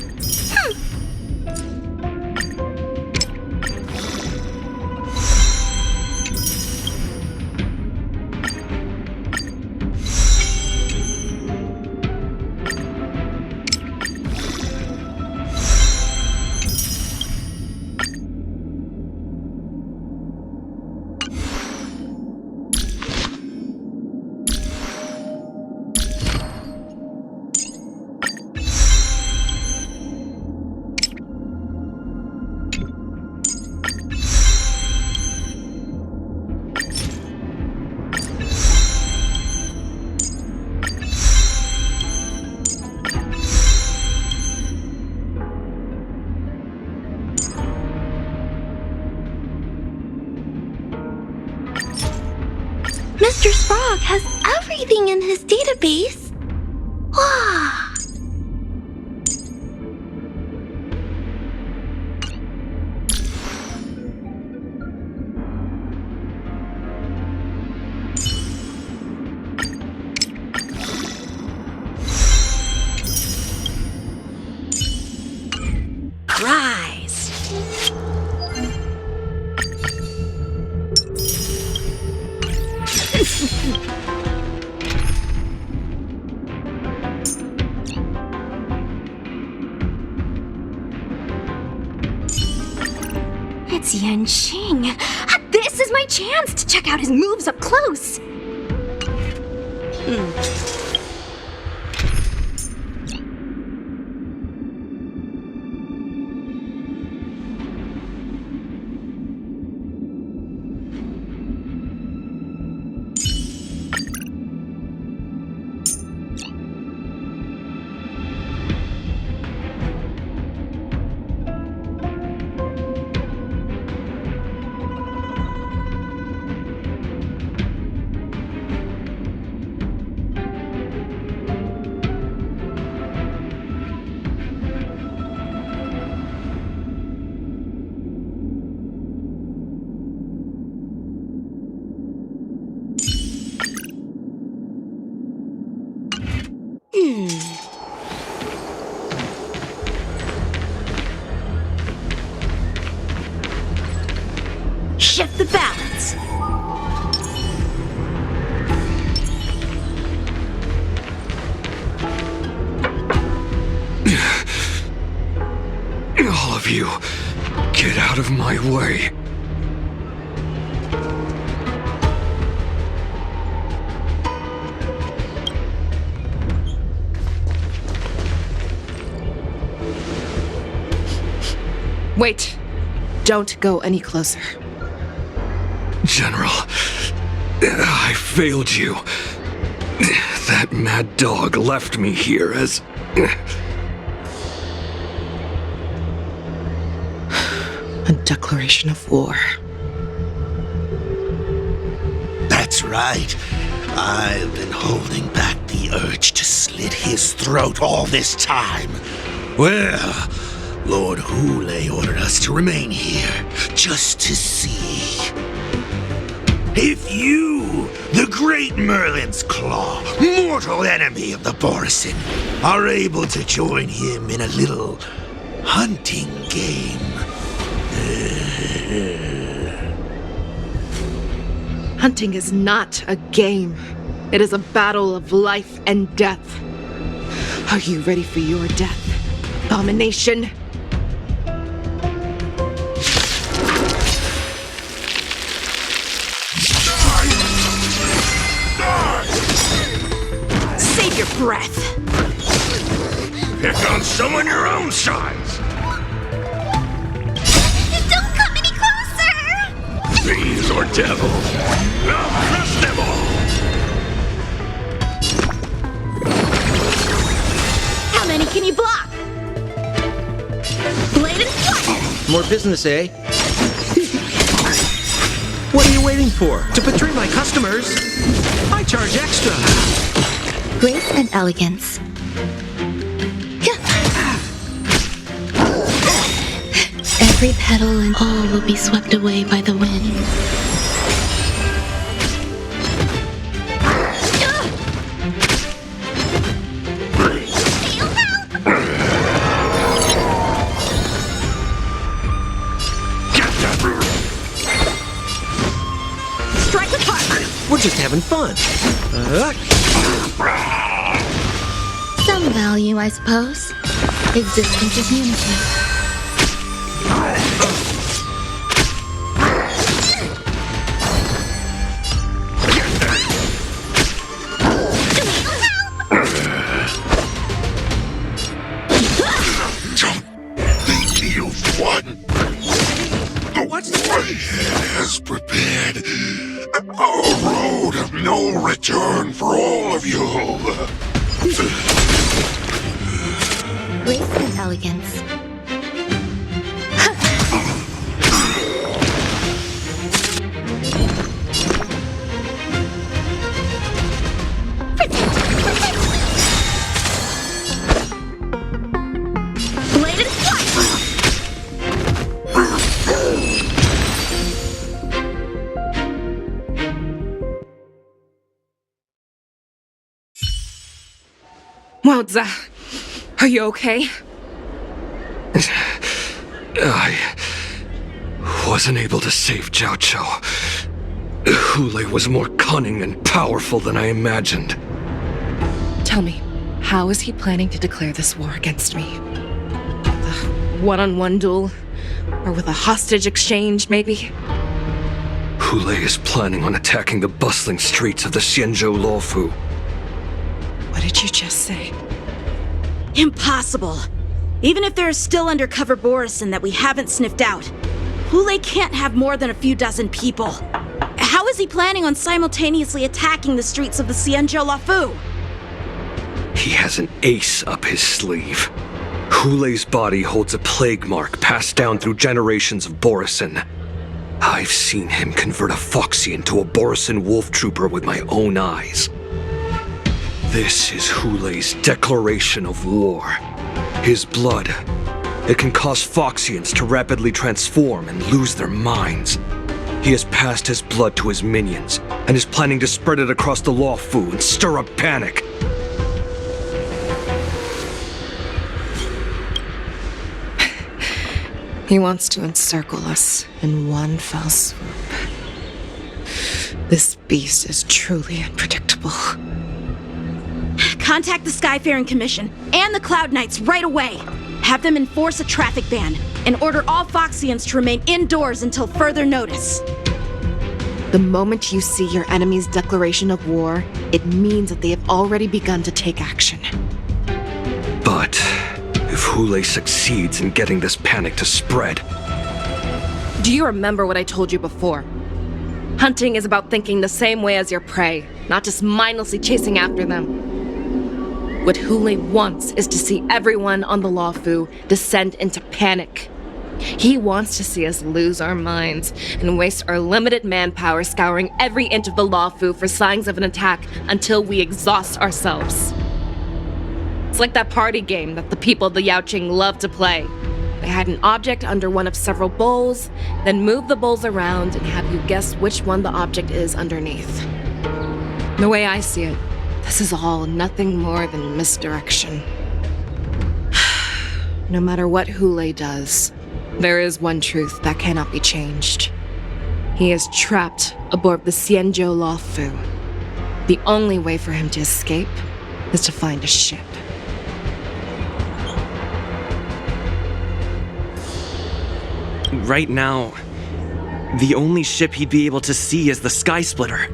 Mr. Sprague has everything in his database. Wow. Rise. It's Yanqing. This is my chance to check out his moves up close. Shift the balance. All of you, get out of my way. Wait. Don't go any closer. General, I failed you. That mad dog left me here as... A declaration of war. That's right. I've been holding back the urge to slit his throat all this time. Well, Lord Hule ordered us to remain here, just to see. If you, the great Merlin's Claw, mortal enemy of the Borison, are able to join him in a little hunting game. Hunting is not a game. It is a battle of life and death. Are you ready for your death? Abomination. Save your breath. Pick on someone your own size. Don't come any closer! Fiends or devils, I'll crush them all. How many can you block? Blade and fire! More business, eh? What are you waiting for? To betray my customers? I charge extra. Grace and elegance. Every petal and all will be swept away by the wind. Strike with heart! We're just having fun. Some value, I suppose. Existence is unity. You've won. The way has prepared a road of no return for all of you. Grace and elegance. Blade and fire! Wowza. Are you okay? I wasn't able to save Jiao Chou. Hule was more cunning and powerful than I imagined. Tell me, how is he planning to declare this war against me? The one-on-one duel? Or with a hostage exchange, maybe? Hule is planning on attacking the bustling streets of the Xianzhou Luofu. What did you just say? Impossible. Even if there is still undercover Borison that we haven't sniffed out, Hule can't have more than a few dozen people. How is he planning on simultaneously attacking the streets of the Xianzhou Luofu? He has an ace up his sleeve. Hule's body holds a plague mark passed down through generations of Borison. I've seen him convert a Foxy into a Borison wolf trooper with my own eyes. This is Hule's declaration of war. His blood. It can cause Foxians to rapidly transform and lose their minds. He has passed his blood to his minions, and is planning to spread it across the Luofu and stir up panic. He wants to encircle us in one fell swoop. This beast is truly unpredictable. Contact the Skyfaring Commission and the Cloud Knights right away. Have them enforce a traffic ban and order all Foxians to remain indoors until further notice. The moment you see your enemy's declaration of war, it means that they have already begun to take action. But if Hule succeeds in getting this panic to spread... Do you remember what I told you before? Hunting is about thinking the same way as your prey, not just mindlessly chasing after them. What Hule wants is to see everyone on the Luofu descend into panic. He wants to see us lose our minds and waste our limited manpower scouring every inch of the Luofu for signs of an attack until we exhaust ourselves. It's like that party game that the people of the Yaoqing love to play. They hide an object under one of several bowls, then move the bowls around and have you guess which one the object is underneath. The way I see it, this is all nothing more than misdirection. No matter what Hule does, there is one truth that cannot be changed. He is trapped aboard the Xianzhou Luofu. The only way for him to escape is to find a ship. right now, the only ship he'd be able to see is the Sky Splitter.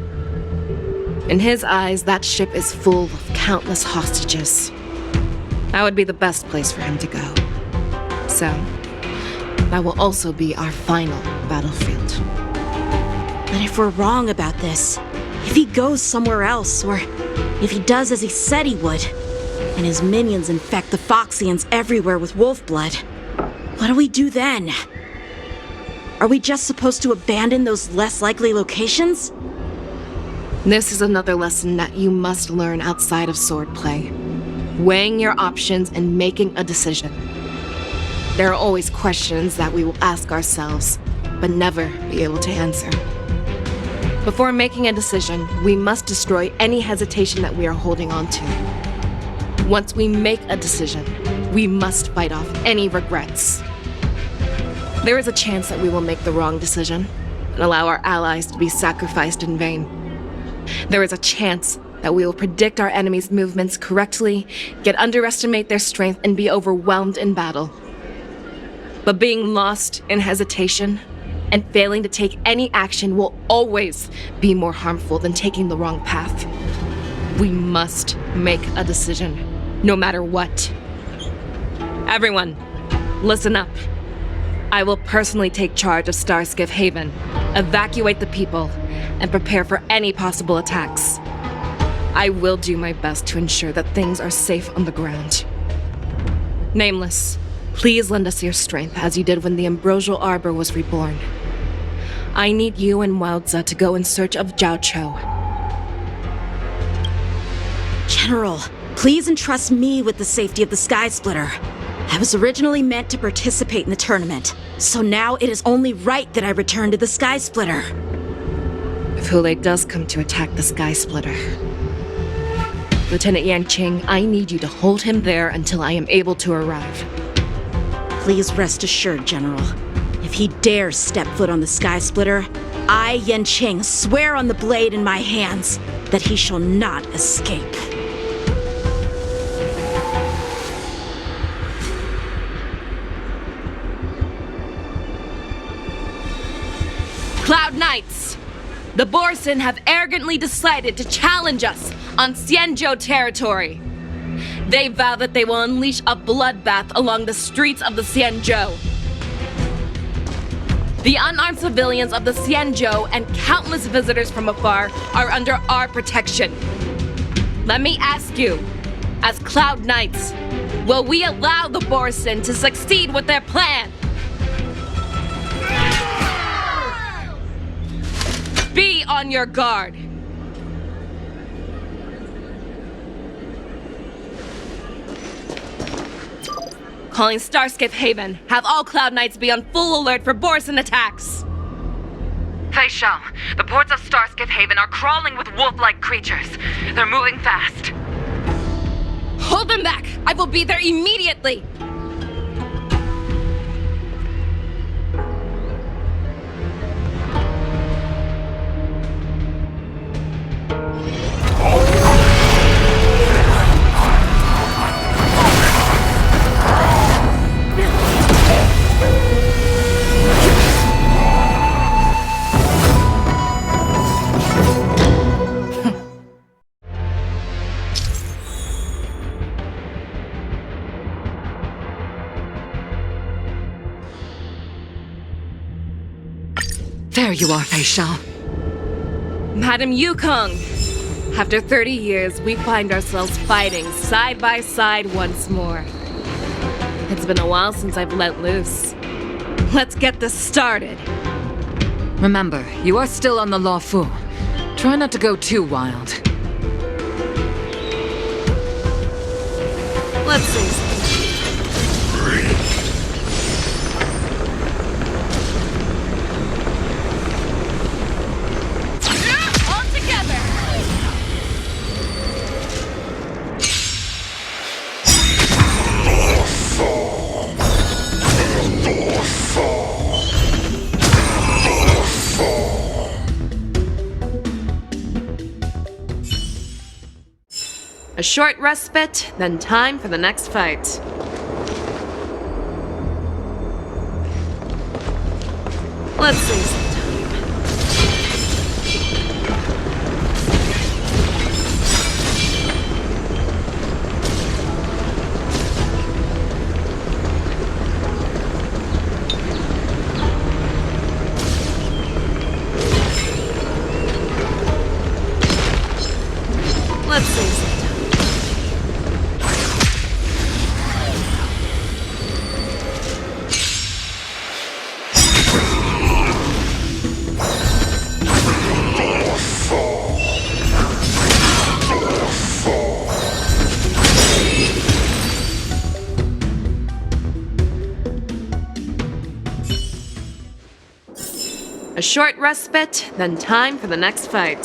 In his eyes, that ship is full of countless hostages. That would be the best place for him to go. So, that will also be our final battlefield. But if we're wrong about this, if he goes somewhere else, or if he does as he said he would, and his minions infect the Foxians everywhere with wolf blood, what do we do then? Are we just supposed to abandon those less likely locations? This is another lesson that you must learn outside of swordplay. Weighing your options and making a decision. There are always questions that we will ask ourselves, but never be able to answer. Before making a decision, we must destroy any hesitation that we are holding on to. Once we make a decision, we must fight off any regrets. There is a chance that we will make the wrong decision and allow our allies to be sacrificed in vain. There is a chance that we will predict our enemies' movements correctly, yet underestimate their strength and be overwhelmed in battle. But being lost in hesitation and failing to take any action will always be more harmful than taking the wrong path. We must make a decision, no matter what. Everyone, listen up. I will personally take charge of Starskiff Haven, evacuate the people, and prepare for any possible attacks. I will do my best to ensure that things are safe on the ground. Nameless, please lend us your strength as you did when the Ambrosial Arbor was reborn. I need you and Wildza to go in search of Zhao Cho. General, please entrust me with the safety of the Sky Splitter. I was originally meant to participate in the tournament, so now it is only right that I return to the Sky Splitter. If Hulei does come to attack the Sky Splitter, Lieutenant Yanqing, I need you to hold him there until I am able to arrive. Please rest assured, General. If he dares step foot on the Sky Splitter, I, Yanqing, swear on the blade in my hands that he shall not escape. Cloud Knights! The Borson have arrogantly decided to challenge us on Xianzhou territory. They vow that they will unleash a bloodbath along the streets of the Xianzhou. The unarmed civilians of the Xianzhou and countless visitors from afar are under our protection. Let me ask you, as Cloud Knights, will we allow the Borson to succeed with their plan? Be on your guard. Calling Starskiff Haven. Have all Cloud Knights be on full alert for Borson attacks. Fei Shao, the ports of Starskiff Haven are crawling with wolf-like creatures. They're moving fast. Hold them back! I will be there immediately! There you are, Fei Shao. Madam Yukong! After 30 years, we find ourselves fighting side by side once more. It's been a while since I've let loose. Let's get this started. Remember, you are still on the Luofu. Try not to go too wild. Let's see. A short respite, then time for the next fight. Let's see. Let's see. A short respite, then time for the next fight.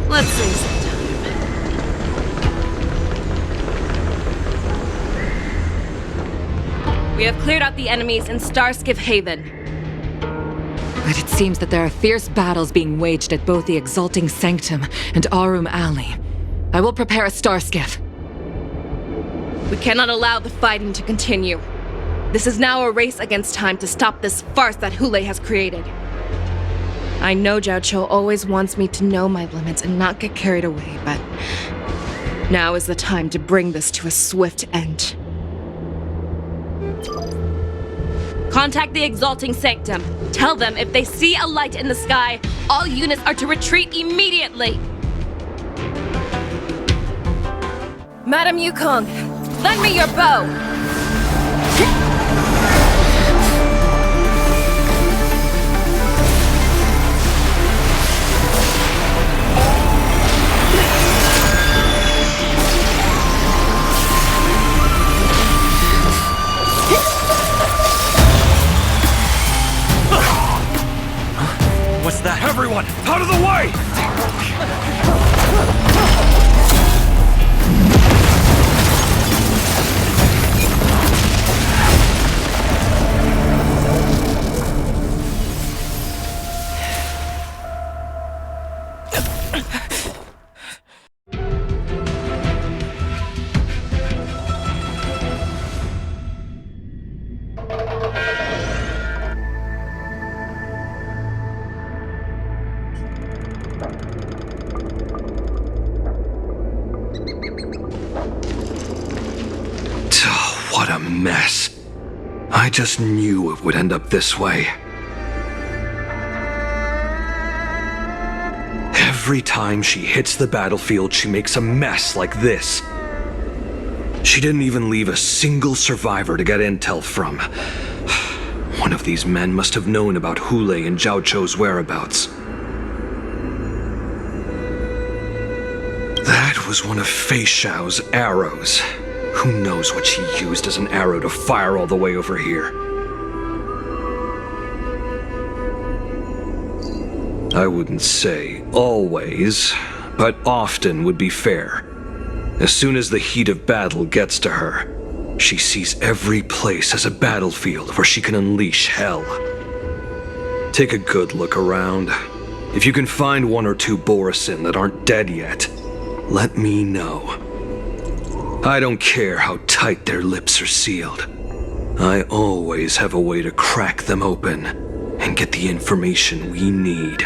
Let's see. We have cleared out the enemies in Starskiff Haven. But it seems that there are fierce battles being waged at both the Exalting Sanctum and Arum Alley. I will prepare a Starskiff. We cannot allow the fighting to continue. This is now a race against time to stop this farce that Hule has created. I know Zhao Cho always wants me to know my limits and not get carried away, but now is the time to bring this to a swift end. Contact the Exalting Sanctum. Tell them if they see a light in the sky, all units are to retreat immediately. Madam Yukong, lend me your bow. What's that? Everyone, out of the way! What a mess. I just knew it would end up this way. Every time she hits the battlefield, she makes a mess like this. She didn't even leave a single survivor to get intel from. One of these men must have known about Hule and Zhao Cho's whereabouts. That was one of Fei Xiao's arrows. Who knows what she used as an arrow to fire all the way over here? I wouldn't say always, but often would be fair. As soon as the heat of battle gets to her, she sees every place as a battlefield where she can unleash hell. Take a good look around. If you can find one or two Borisin that aren't dead yet, let me know. I don't care how tight their lips are sealed. I always have a way to crack them open and get the information we need.